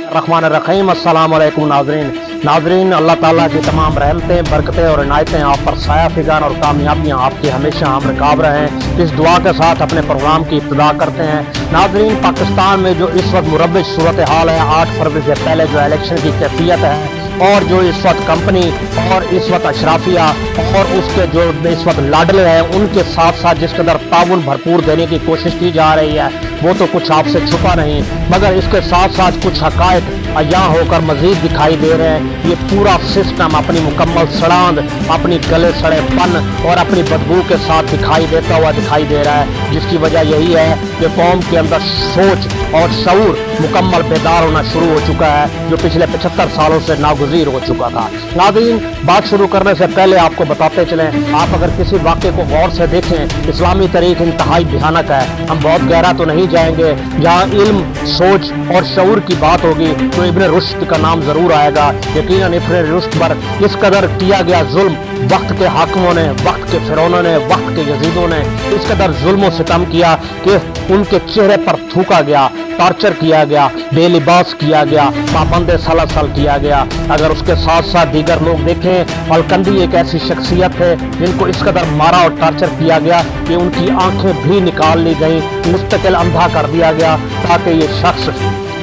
रहमान अस्सलाम वालेकुम नाज़रीन, अल्लाह ताला की तमाम रहमतें, बरकतें और इनायतें आप पर साया फिगान और कामयाबियाँ आपकी हमेशा हम रकाब रहें। इस दुआ के साथ अपने प्रोग्राम की इब्तिदा करते हैं। नाज़रीन, पाकिस्तान में जो इस वक्त मुरब्बिश सूरत हाल है, 8 फरवरी से पहले जो इलेक्शन की कैफियत है और जो इस वक्त कंपनी और इस वक्त अशराफिया और उसके जो इस वक्त लाडले हैं उनके साथ साथ जिस कदर ताउन भरपूर देने की कोशिश की जा रही है वो तो कुछ आपसे छुपा नहीं, मगर इसके साथ साथ कुछ हकायक अयां होकर मजीद दिखाई दे रहे हैं। ये पूरा सिस्टम अपनी मुकम्मल सड़ांद, अपनी गले सड़े पन और अपनी बदबू के साथ दिखाई देता हुआ दिखाई दे रहा है, जिसकी वजह यही है कि कौम के अंदर सोच और शऊर मुकम्मल बेदार होना शुरू हो चुका है, जो पिछले 75 सालों से नागुज़ीर हो चुका था। नाज़रीन, बात शुरू करने से पहले आपको बताते चलें, आप अगर किसी वाक़े को गौर से देखें, इस्लामी तारीख़ इंतहाई भयानक है। हम बहुत गहरा तो नहीं जाएंगे, जहाँ इल्म, सोच और शऊर की बात होगी तो इब्न रुश्द का नाम ज़रूर आएगा। यकीनन इब्न रुश्द पर इस कदर किया गया जुल्म, वक्त के हाकिमों ने, वक्त के फिरौनों ने, वक्त के यजीदों ने इस कदर जुल्म और सितम किया कि उनके चेहरे पर थूका गया, टॉर्चर किया गया, बेलिबास किया गया, पाबंद सलसल किया गया। अगर उसके साथ साथ दीगर लोग देखें, अलकंदी एक ऐसी शख्सियत है जिनको इस कदर मारा और टॉर्चर किया गया कि उनकी आंखें भी निकाल ली गई, मुस्तकिल अंधा कर दिया गया ताकि ये शख्स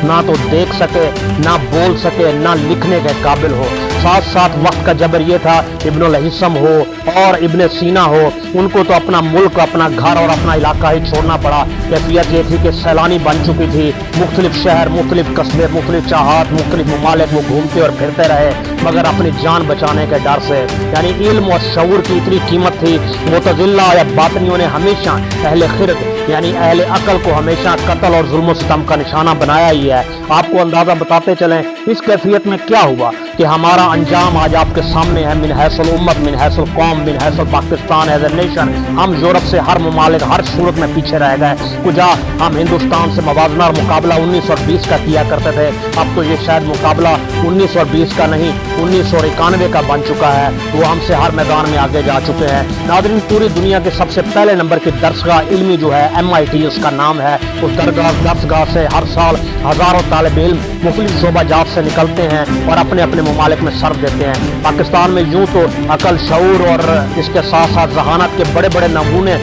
ना तो देख सके, ना बोल सके, ना लिखने के काबिल हो। साथ साथ वक्त का जबर ये था, इब्नुल हिसम हो और इब्न सीना हो, उनको तो अपना मुल्क, अपना घर और अपना इलाका ही छोड़ना पड़ा। कैफियत ये थी कि सैलानी बन चुकी थी, मुख्तलिफ शहर, मुख्तलिफ कस्बे, मुख्तलिफ चाहत, मुख्तलिफ ममालिक वो घूमते और फिरते रहे, मगर अपनी जान बचाने के डर से। यानी इल्म और शऊर की इतनी कीमत थी, मुतज़िल्ला या बातनियों ने हमेशा अहले खिरद यानी अहले अकल को हमेशा कत्ल और जुल्म सितम का निशाना बनाया ही है। आपको अंदाज़ा बताते चलें इस कैफियत में क्या हुआ कि हमारा अंजाम आज आपके सामने है। मिन हैसुल उम्मत, मिन हैसुल कौम, मिन हैसुल पाकिस्तान एज ए नेशन, हम यूरोप से हर ममालिक, हर सूरत में पीछे रह गए। कुजा हम हिंदुस्तान से मवाजना और मुकाबला 1920 का किया करते थे, अब तो ये शायद मुकाबला 1920 का नहीं 1991 का बन चुका है। वो हमसे हर मैदान में आगे जा चुके हैं। नाज़रीन, पूरी दुनिया के सबसे पहले नंबर की दरसगाह इल्मी जो है MIT उसका नाम है, उस दरसगाह से हर साल हज़ारों तालिब इल्म मुख्तलिफ शोबाजात से निकलते हैं और अपने अपने ममालिक में सर्व देते हैं। पाकिस्तान में यूँ तो अकल, शऊर और इसके साथ साथ जहानत के बड़े बड़े नमूने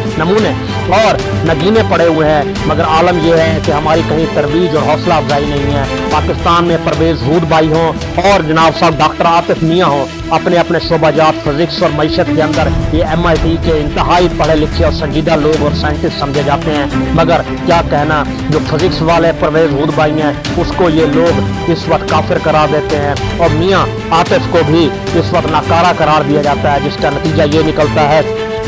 और नगीने पड़े हुए हैं, मगर आलम यह है कि हमारी कहीं तरवीज और हौसला अफजाई नहीं है। पाकिस्तान में परवेज़ हूद भाई हों और जनाब साहब डॉक्टर आतिफ मियाँ हों, अपने अपने शोबाजात फिजिक्स और मईशत के अंदर ये MIT के इंतहाई पढ़े लिखे और संजीदा लोग और साइंटिस्ट समझे जाते हैं। मगर क्या कहना, जो फिजिक्स वाले परवेज़ हूद भाई हैं उसको ये लोग इस वक्त काफिर करार देते हैं और मियाँ आतिफ को भी इस वक्त नाकारा करार दिया जाता है, जिसका नतीजा ये निकलता है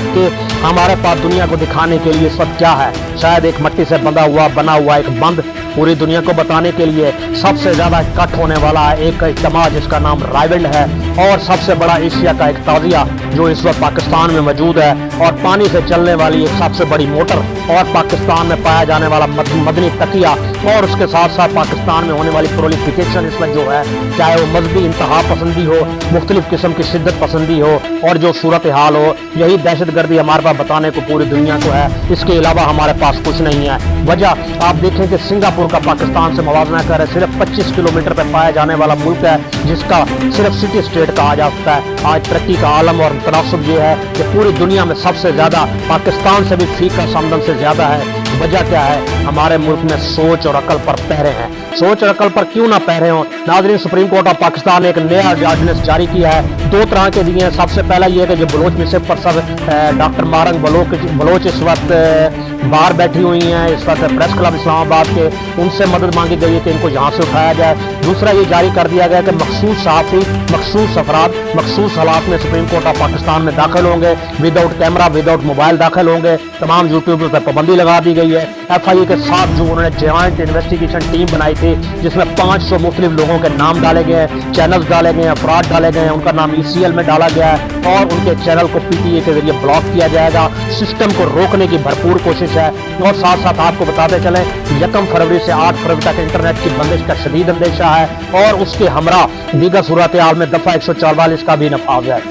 कि हमारे पास दुनिया को दिखाने के लिए इस वक्त क्या है, शायद एक मट्टी से बना हुआ एक बंद पूरी दुनिया को बताने के लिए सबसे ज़्यादा कट होने वाला है एक इज्तिमा जिसका नाम रायविल्ड है, और सबसे बड़ा एशिया का एक ताज़िया जो इस वक्त पाकिस्तान में मौजूद है, और पानी से चलने वाली एक सबसे बड़ी मोटर, और पाकिस्तान में पाया जाने वाला मदनी तकिया, और उसके साथ साथ पाकिस्तान में होने वाली प्रोलिफिकेशन इस वक्त जो है, चाहे वो मजहबी इंतहा पसंदी हो, मुख्तलिफ किस्म की शिद्दत पसंदी हो और जो सूरत हाल हो, यही दहशतगर्दी हमारे पास बताने को पूरी दुनिया को है। इसके अलावा हमारे पास कुछ नहीं है। वजह आप देखें कि सिंगापुर का पाकिस्तान से मवाजना कर सिर्फ 25 किलोमीटर पर पाया जाने वाला मुल्क है, जिसका सिर्फ सिटी स्टेट कहा जा सकता है। आज तरक्की का आलम और तनासुब ये है कि पूरी दुनिया में सबसे ज़्यादा पाकिस्तान से भी फीका आमदन से ज़्यादा है। वजह क्या है, हमारे मुल्क में सोच और अकल पर पहरे हैं। सोच और अकल पर क्यों ना पहरे हों। नाज़रीन, सुप्रीम कोर्ट ऑफ पाकिस्तान ने एक नया ऑर्डिनेंस जारी किया है, 2 तरह के दिए हैं। सबसे पहला ये है कि जो बलोच मिसब पर सब डॉक्टर मारंग बलोच इस वक्त बाहर बैठी हुई हैं, इस वक्त प्रेस क्लब इस्लामाबाद के, उनसे मदद मांगी गई है कि इनको यहाँ से उठाया जाए। दूसरा ये जारी कर दिया गया कि मखसूस सहाफ़ी, मखसूस अफराद मखसूस हालात में सुप्रीम कोर्ट ऑफ पाकिस्तान में दाखिल होंगे, विदाउट कैमरा, विदाउट मोबाइल दाखिल होंगे। तमाम यूट्यूब पर पाबंदी लगा दी गई है। FIA के साथ जो उन्होंने जॉइंट इन्वेस्टिगेशन टीम बनाई थी, जिसमें 500 मुख्तलिफ लोगों के नाम डाले गए हैं, चैनल्स डाले गए हैं, अफराद डाले गए हैं, उनका नाम ECL में डाला गया है और उनके चैनल को PTA के जरिए ब्लॉक किया जाएगा। सिस्टम को रोकने की भरपूर कोशिश है। और साथ साथ आपको बताते चलें 1 फरवरी से 8 फरवरी तक इंटरनेट की बंदिश का शदीद अंदेशा है और उसके हमरा दीगर सूरत हाल में दफ़ा 144 का भी नफाज है।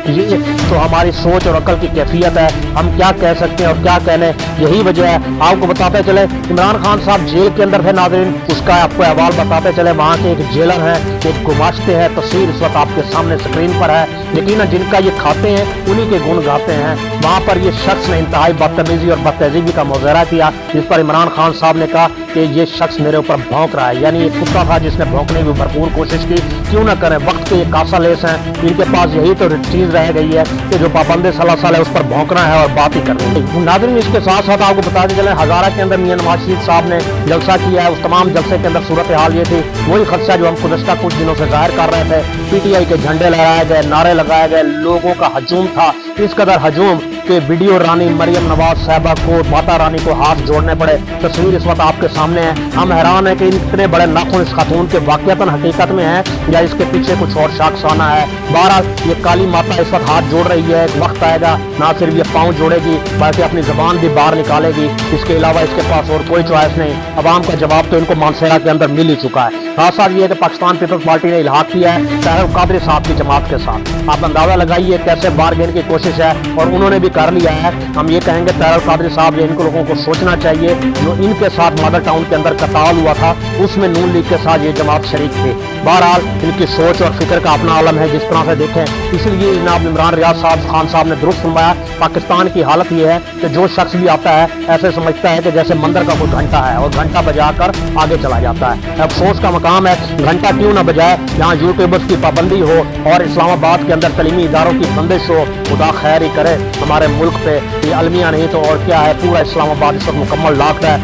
ये तो हमारी सोच और अकल की कैफियत है। हम क्या कह सकते हैं और क्या कहने, यही वजह है। आपको बताते चले इमरान खान साहब जेल के अंदर थे नाज़रीन, उसका आपको अहवाल बताते चले। वहाँ के एक जेलर है, एक गुमाश्ते हैं, तस्वीर इस वक्त आपके सामने स्क्रीन पर है। यकीनन जिनका ये खाते हैं उन्हीं के गुण गाते हैं। वहाँ पर ये शख्स ने इंतहाई बदतमीजी और बदतहजीबी का मुजाहरा किया, जिस पर इमरान खान साहब ने कहा कि ये शख्स मेरे ऊपर भौंक रहा है, यानी ये कुत्ता था जिसने भौंकने की भरपूर कोशिश की। क्यों ना करें, वक्त के ये कासा लेस हैं, इनके पास यही तो चीज रह गई है कि जो पाबंद सलासल है उस पर भौंकना है और बात ही करनी है। नाज़रीन इसके साथ साथ आपको बताते चले हजारा के अंदर मियां नवाज शरीफ साहब ने जलसा किया है। उस तमाम जलसे के अंदर सूरत हाल ये थी, वही खदशा जो हम गुज़श्ता कुछ दिनों से जाहिर कर रहे थे। PTI के झंडे लगाए गए, नारे लगाए गए, लोगों का हजूम था, इस कदर हजूम कि वीडियो रानी मरियम नवाज साहबा को, माता रानी को हाथ जोड़ने पड़े। तस्वीर इस वक्त आपके सामने है। हम हैरान है कि इतने बड़े नाखून इस खातून के वाकईतन हकीकत में है या इसके पीछे कुछ और शाखसाना है। बहरहाल ये काली माता इस वक्त हाथ जोड़ रही है, एक वक्त आएगा ना सिर्फ ये पाँव जोड़ेगी बल्कि अपनी जबान भी बाहर निकालेगी। इसके अलावा इसके पास और कोई चॉइस नहीं। अवाम का जवाब तो इनको मानसेरा के अंदर मिल ही चुका है। खास बात यह है कि पाकिस्तान पीपल्स पार्टी ने इल्हाक किया है ताहिर कादरी साहब की जमात के साथ। आप अंदाजा लगाइए कैसे बारगेन की कोशिश है, और उन्होंने भी कर लिया है। हम ये कहेंगे ताहिर कादरी साहब, इन लोगों को सोचना चाहिए जो इनके साथ मदर टाउन के अंदर कताल हुआ था उसमें नून लीग के साथ ये जमात शरीक थी। बहरहाल इनकी सोच और फिक्र का अपना आलम है जिस तरह से देखें। इसलिए जनाब इमरान रियाज खान साहब ने दुरुस्त फरमाया, पाकिस्तान की हालत ये है कि जो शख्स भी आता है ऐसे समझता है कि जैसे मंदिर का कोई घंटा है और घंटा बजाकर आगे चला जाता है। अफसोस का मकाम है, घंटा क्यों ना बजाए जहाँ यूट्यूबर्स की पाबंदी हो और इस्लामाबाद के अंदर तलीमी इदारों की बंदिश हो। खुदा खैर ही करे हमारे मुल्क पे, ये अलमिया नहीं तो और क्या है, पूरा इस्लामाबाद इस वक्त मुकम्मल लाक है।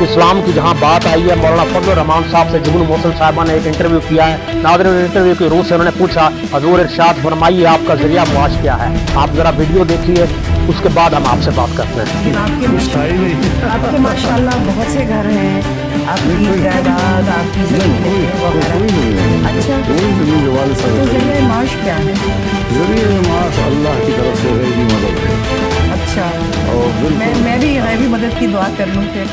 इस्लाम की जहाँ बात आई है, मौलाना फजल रहमान साहब से जुगनू मोहसिन साहिबा ने एक इंटरव्यू किया है। नाज़रीन इंटरव्यू की रूह से उन्होंने पूछा, हजूर इरशाद फरमाइए आपका जरिया मुआश क्या है। आप जरा वीडियो देखिए, उसके बाद हम आपसे बात करते हैं। आपके माशाल्लाह बहुत से घर हैं, आपकी जायदाद, आपकी अच्छा, तो जरिए माश क्या है? जरिए माश अल्लाह की तरफ से गैबी मदद है। अच्छा, और मैं भी गैबी मदद की दुआ कर लूँ फिर।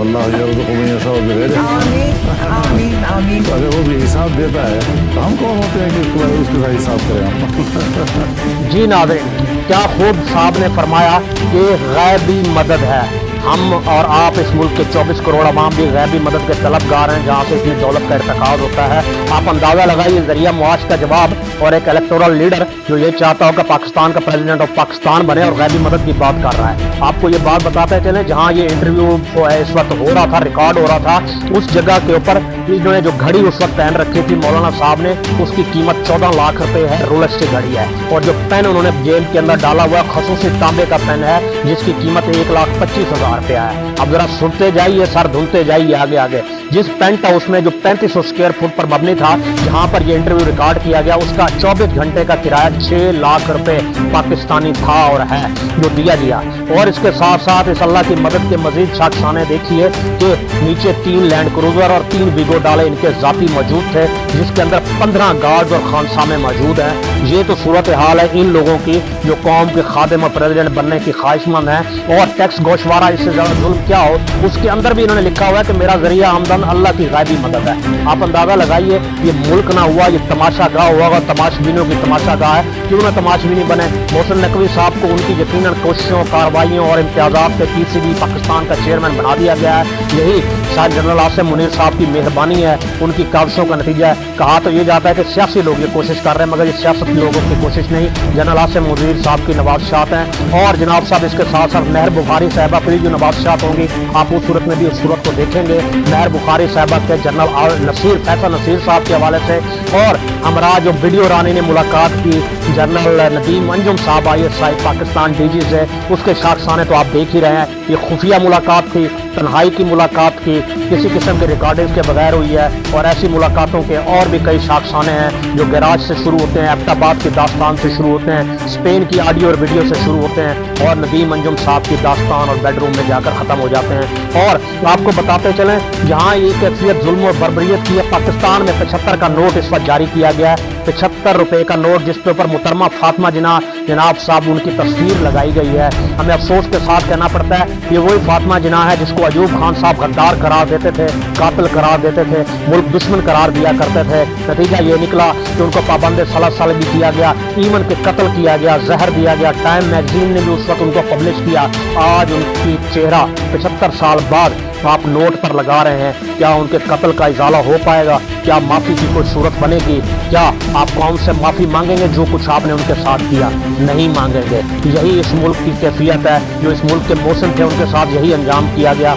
अल्लाह यरज़ुक़ु मन यशाअ बिग़ैरि आमीन आमीन आमीन। तो अगर वो भी हिसाब देता है तो हम कौन होते हैं कि उसके साथ हिसाब करें हम। जी नाज़रीन, क्या खूब साहब ने फरमाया कि गैबी मदद है। हम और आप इस मुल्क के 24 करोड़ अवाम भी गैबी मदद के तलबगार हैं जहाँ से इतनी दौलत का इर्तिकाब होता है। आप अंदाज़ा लगाइए जरिया मुआश का जवाब, और एक इलेक्टोरल लीडर जो ये चाहता हो कि पाकिस्तान का प्रेसिडेंट ऑफ पाकिस्तान बने और गैबी मदद की बात कर रहा है। आपको ये बात बताते चले, जहाँ ये इंटरव्यू इस वक्त हो रहा था, रिकॉर्ड हो रहा था, उस जगह के ऊपर इन्होंने जो घड़ी उस वक्त पहन रखी थी मौलाना साहब ने, उसकी कीमत 14 लाख रुपए है, रोलेक्स की घड़ी है। और जो पेन उन्होंने जेब के अंदर डाला हुआ खसूसी तांबे का पेन है जिसकी कीमत 1,25,000 रुपया है। अब जरा सुनते जाइए, सर धुलते जाइए आगे आगे। जिस पेंट हाउस में जो 3500 स्क्वायर फुट पर मबनी था, जहां पर ये इंटरव्यू रिकॉर्ड किया गया, उसका 24 घंटे का किराया 6 लाख रुपए पाकिस्तानी था और है जो दिया गया। और इसके साथ साथ इस अल्लाह की मदद के मजीद शाखसाने देखिए कि नीचे 3 लैंड क्रूजर और 3 वीगो डाले इनके जाती मौजूद थे, जिसके अंदर 15 गार्ड और खानसामे मौजूद हैं। ये तो सूरत हाल है इन लोगों की जो कौम के खादिम और प्रेसिडेंट बनने की ख्वाहिशमंद है। और टैक्स गोशवारा, इससे ज्यादा जुल्म क्या हो। उसके अंदर भी इन्होंने लिखा हुआ है कि मेरा जरिया आमदन अल्लाह की गैबी मदद है। आप अंदाजा लगाइए, ये मुल्क ना हुआ, ये तमाशा गाह हुआ, तमाशबीनों की तमाशा गाह है। क्यों ना तमाशबीनी बने। मोहसिन नकवी साहब को उनकी यकीनन कोशिशों, कार्रवाइयों और इम्तियाजात के PCB पाकिस्तान का चेयरमैन बना दिया गया है। यही शायद जनरल आसिम मुनीर साहब की मेहरबानी है, उनकी काविशों का नतीजा है। कहा तो ये जाता है कि सियासी लोग ये कोशिश कर रहे हैं, मगर ये सियासत लोगों की कोशिश नहीं, जनरल आसिम मुनीर साहब की नवाबशात हैं। और जनाब साहब इसके साथ साथ मेहर बुखारी साहबा पर जो नवाबशात होंगी, आप उस सूरत में भी उस सूरत को देखेंगे। मेहर बुखारी साहबा के जनरल नसीर, फैसल नसीर साहब के हवाले से, और हमरा जो वीडियो रानी ने मुलाकात की जनरल नदीम अंजुम साहब ISI पाकिस्तान DG से, उसके शाखसाने तो आप देख ही रहे हैं। ये खुफिया मुलाकात थी, तन्हाई की मुलाकात की, किसी किस्म के रिकॉर्डिंग के बगैर हुई है। और ऐसी मुलाकातों के और भी कई शाखसाने हैं जो गैराज से शुरू होते हैं, एबटाबाद की दास्तान से शुरू होते हैं, स्पेन की ऑडियो और वीडियो से शुरू होते हैं, और नदीम अंजुम साहब की दास्तान और बेडरूम में जाकर ख़त्म हो जाते हैं। और आपको बताते चलें, जहाँ एक कैफियत जुल्म और बर्बरियत की है, पाकिस्तान में 75 का नोट इस वक्त जारी किया गया है। 75 रुपए का नोट जिसके ऊपर मुहतरमा फातिमा जनाब साहब उनकी तस्वीर लगाई गई है। हमें अफसोस के साथ कहना पड़ता है ये वही फातिमा जिना है जिसको अयूब खान साहब गद्दार करार देते थे, कातिल करार देते थे, मुल्क दुश्मन करार दिया करते थे। नतीजा ये निकला कि उनको पाबंद सलासल भी किया गया, ईमन के कत्ल किया गया, जहर दिया गया। टाइम मैगजीन ने भी उस वक्त उनको पब्लिश किया। आज उनकी चेहरा 75 साल बाद आप नोट पर लगा रहे हैं। क्या उनके कत्ल का इजाला हो पाएगा? क्या माफी की कोई सूरत बनेगी? क्या आप कौन से माफी मांगेंगे जो कुछ आपने उनके साथ किया? नहीं मांगेंगे। यही इस मुल्क की कैफियत है। जो इस मुल्क के मौसम थे उनके साथ यही अंजाम किया गया।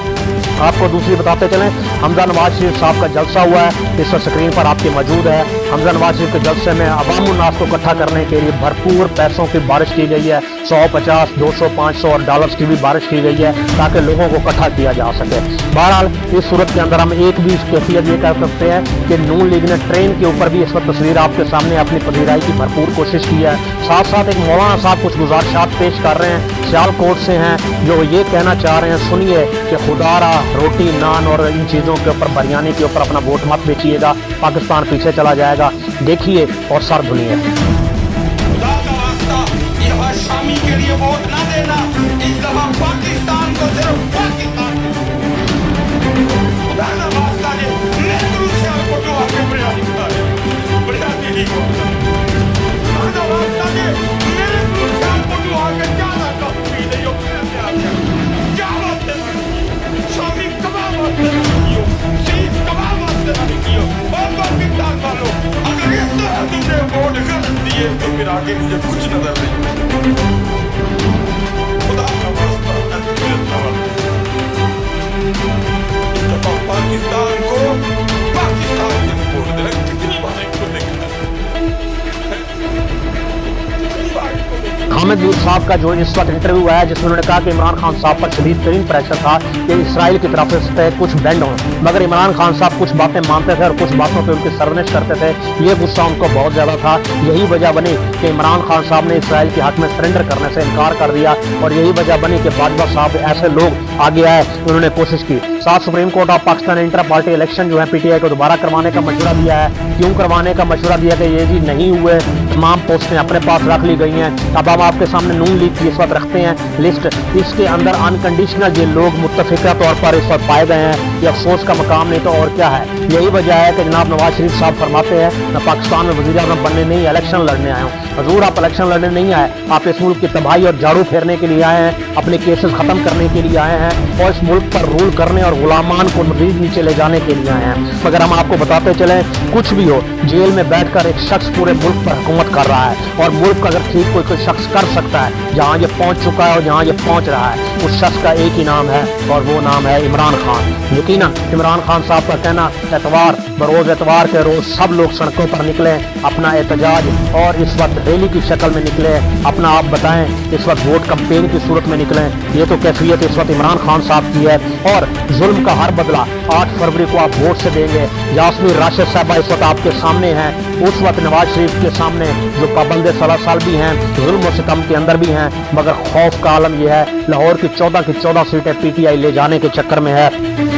आपको दूसरी बताते चलें, हमजा नवाज शरीफ साहब का जलसा हुआ है, इस वक्त स्क्रीन पर आपके मौजूद है। हमजा नवाज शरीफ के जलसे में अवाम उन्नास को इकट्ठा करने के लिए भरपूर पैसों की बारिश की गई है। 100, 50, 200, 500 और डॉलर्स की भी बारिश की गई है ताकि लोगों को इकट्ठा किया जा सके। बहरहाल इस सूरत के अंदर हम एक भी कैफियत ये कर सकते हैं कि नून लीग ने ट्रेन के ऊपर भी इस वक्त तस्वीर आपके सामने अपनी पजीराई की भरपूर कोशिश की है। साथ साथ एक मौलाना साहब कुछ गुजारिशात पेश कर रहे हैं, सियालकोट से हैं, जो ये कहना चाह रहे हैं, सुनिए कि खुदारा रोटी नान और इन चीज़ों के ऊपर, बिरयानी के ऊपर अपना वोट मत बेचिएगा, पाकिस्तान पीछे चला जाएगा। देखिए और सर धुनिए। खुदा का वास्ता यहाँ शामी के लिए वोट ना देना, इस दफा पाकिस्तान को सिर्फ पाकिस्तान खुदा का वास्ता ने नेहरू से आपको जो आपके बिरयानी खा रहे बिरयानी नहीं को खुदा का वास्ता ने नेहरू से आपको जो आके ज्यादा कप पी रही हो क्या बात है शामी कबाब वास्ते नहीं हो, सीख कबाब वास्ते नहीं कियो। और पाकिस्तान वालों अगर इस तरह तुमने वोट गलत दिए तो फिर आगे मुझे कुछ नजर नहीं। खुदा का वास्ता इस दफा पाकिस्तान को पाकिस्तान से वोट देना। कितनी बार इनको देखना हामिद मीर साहब का जो इस वक्त इंटरव्यू है जिसमें उन्होंने कहा कि इमरान खान साहब पर शदीद तरीन प्रेशर था कि इसराइल की तरफ से कुछ बैंड हो, मगर इमरान खान साहब कुछ बातें मानते थे और कुछ बातों पे उनकी सरवनिश करते थे। ये गुस्सा उनको बहुत ज़्यादा था। यही वजह बनी कि इमरान खान साहब ने इसराइल के हक में सरेंडर करने से इनकार कर दिया और यही वजह बनी कि बाजवा साहब ऐसे लोग आगे आए, उन्होंने कोशिश की। साथ सुप्रीम कोर्ट ऑफ पाकिस्तान ने इंटर पार्टी इलेक्शन जो है PTI को दोबारा करवाने का मशवरा दिया है। क्यों करवाने का मशवरा दिया कि ये जी नहीं हुए, तमाम पोस्टें अपने पास रख ली गई हैं। अब हम आपके सामने नून लीग की इस वक्त रखते हैं लिस्ट। इसके अंदर अनकंडीशनल ये लोग मुत्तफिका तौर पर इस वक्त पाए गए हैं। ये अफसोस का मकाम नहीं तो और क्या है। यही वजह है कि जनाब नवाज शरीफ साहब फरमाते हैं मैं पाकिस्तान में वज़ीर आज़म बनने नहीं, इलेक्शन लड़ने आया हूँ। हजूर आप इलेक्शन लड़ने नहीं आए, आप इस मुल्क की तबाही और झाड़ू फेरने के लिए आए हैं, अपने केसेस खत्म करने के लिए आए हैं और इस मुल्क पर रूल करने और गुलामान को मजीद नीचे ले जाने के लिए आए हैं। मगर हम आपको बताते चलें, कुछ भी हो, जेल में बैठकर एक शख्स पूरे मुल्क पर हुकूमत कर रहा है और मुल्क अगर ठीक कोई शख्स कर सकता है जहाँ ये पहुँच चुका है और जहाँ ये पहुँच रहा है, उस शख्स का एक ही नाम है और वो नाम है इमरान खान। यकीनन इमरान खान साहब का कहना एतवार बरोज़ एतवार के रोज़ सब लोग सड़कों पर निकले, अपना एहतजाज और इस वक्त रैली की शक्ल में निकले, अपना आप बताएं इस वक्त वोट कैंपेन की सूरत में निकले। ये तो कैफियत इस वक्त इमरान खान साहब की है और जुल्म का हर बदला 8 फरवरी को आप वोट से देंगे। यास्मीन राशिद साहबा इस वक्त आपके सामने हैं, उस वक्त नवाज शरीफ के सामने जो पाबंद सलासल भी हैं, जुल्म और सितम के अंदर भी हैं, मगर खौफ का आलम यह है लाहौर की 14 सीटें PTI ले जाने के चक्कर में है।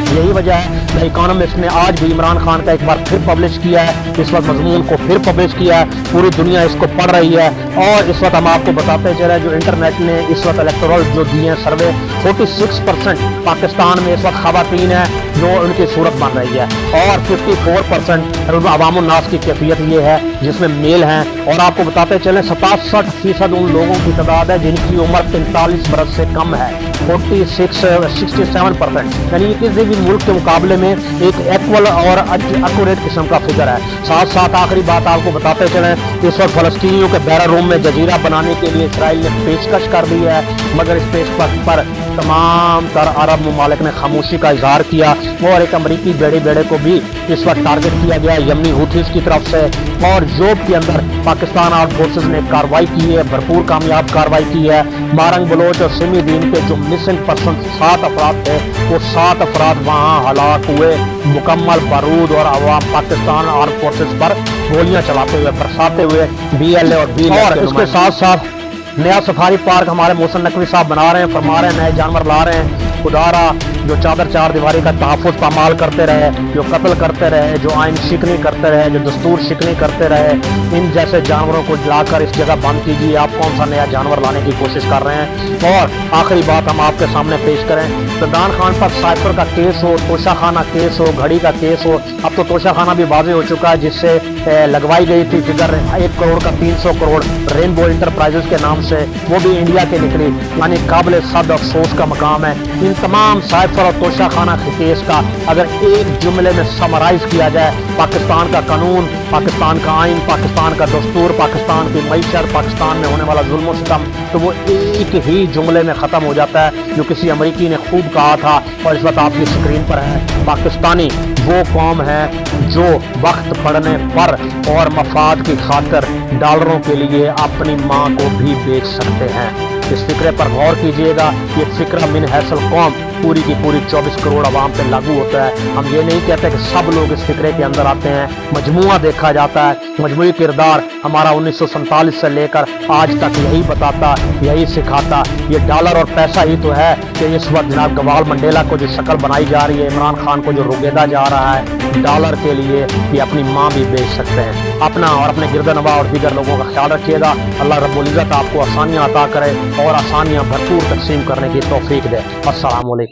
यही वजह है द इकोनॉमिस्ट ने आज भी इमरान खान का एक बार फिर पब्लिश किया है, इस वक्त मजमून को फिर पब्लिश किया है, पूरी दुनिया इसको पढ़ रही है। और इस वक्त हम आपको बताते चले जो इंटरनेट ने इस वक्त इलेक्टोरल जो दिए हैं सर्वे, 46% पाकिस्तान में इस वक्त खवातीन है जो उनकी सूरत बन रही है और 54% अवाम उन्नास की कैफियत ये है जिसमें मेल हैं। और आपको बताते चले 67% उन लोगों की तादाद है जिनकी उम्र 43 बरस से कम है, 67%, यानी किसी भी मुल्क के मुकाबले में एक इक्वल और एक्यूरेट किस्म का फिगर है। साथ साथ आखिरी बात आपको बताते चलें, इस वक्त फलस्तीनियों के बैरा रूम में जजीरा बनाने के लिए इसराइल ने पेशकश कर दी है, मगर इस पेशकश पर तमाम तर अरब ममालिक ने खामोशी का इजहार किया और एक अमरीकी बेड़े को भी इस वक्त टारगेट किया गया यमनी हुथीज की तरफ से। और जोब के अंदर पाकिस्तान आर्म फोर्सेज ने कार्रवाई की है, भरपूर कामयाब कार्रवाई की है। मारंग बलोच और सिमी दीन के जो मिसिंग पर्सन 7 अफराद थे, वो 7 अफराद वहाँ हलाक हुए, मुकम्मल बारूद और अवाम पाकिस्तान आर्म फोर्सेज पर गोलियां चलाते हुए, बरसाते हुए BLA और BLF। और इसके साथ साथ नया सफारी पार्क हमारे मोहसिन नकवी साहब बना रहे हैं, फरमा रहे हैं, नए जानवर ला रहे हैं। खुदारा जो चादर चार दीवारी का तहफ़्फ़ुज़ पामाल करते रहे, जो कत्ल करते रहे, जो आइन शिकनी करते रहे, जो दस्तूर शिकनी करते रहे, इन जैसे जानवरों को लाकर इस जगह बंद कीजिए। आप कौन सा नया जानवर लाने की कोशिश कर रहे हैं? और आखिरी बात हम आपके सामने पेश करें, इमरान खान पर साइफर का केस हो, तोशाखाना केस हो, घड़ी का केस हो, अब तो तोशाखाना भी वाज़ेह हो चुका है, जिससे लगवाई गई थी फिगर 1 करोड़ का 300 करोड़ रेनबो इंटरप्राइजेस के नाम से, वो भी इंडिया के निकली, यानी काबिल सद अफसोस का मकाम है। इन तमाम साइफर और तोशाखाना के केस का अगर एक जुमले में समराइज किया जाए, पाकिस्तान का कानून, पाकिस्तान का आइन, पाकिस्तान का दस्तूर, पाकिस्तान की मईशत, पाकिस्तान में होने वाला जुल्म सितम, तो वो एक ही जुमले में ख़त्म हो जाता है, जो किसी अमरीकी ने खूब कहा था और इस वक्त आपकी स्क्रीन पर है। पाकिस्तानी वो कौम है जो वक्त पड़ने पर और मफाद की खातिर डॉलरों के लिए अपनी माँ को भी बेच सकते हैं। इस फिक्रे पर गौर कीजिएगा। ये फिक्र मिन हैसल कौम पूरी की पूरी 24 करोड़ आवाम पे लागू होता है। हम ये नहीं कहते कि सब लोग इस फिक्रे के अंदर आते हैं, मजमुआ देखा जाता है। मजमुई किरदार हमारा 1947 से लेकर आज तक यही बताता, यही सिखाता। ये डॉलर और पैसा ही तो है कि इस वक्त जनाब गवाल मंडेला को जो शक्ल बनाई जा रही है, इमरान खान को जो रुगेदा जा रहा है, डॉलर के लिए ये अपनी माँ भी बेच सकते हैं। अपना और अपने गिरदनवा और दीगर लोगों का ख्याल रखिएगा। अल्लाह रब्बुल इज़्ज़त आपको आसानियाँ अता करे और आसानियाँ भरपूर तकसीम करने की तौफीक दे। अस्सलाम वालेकुम।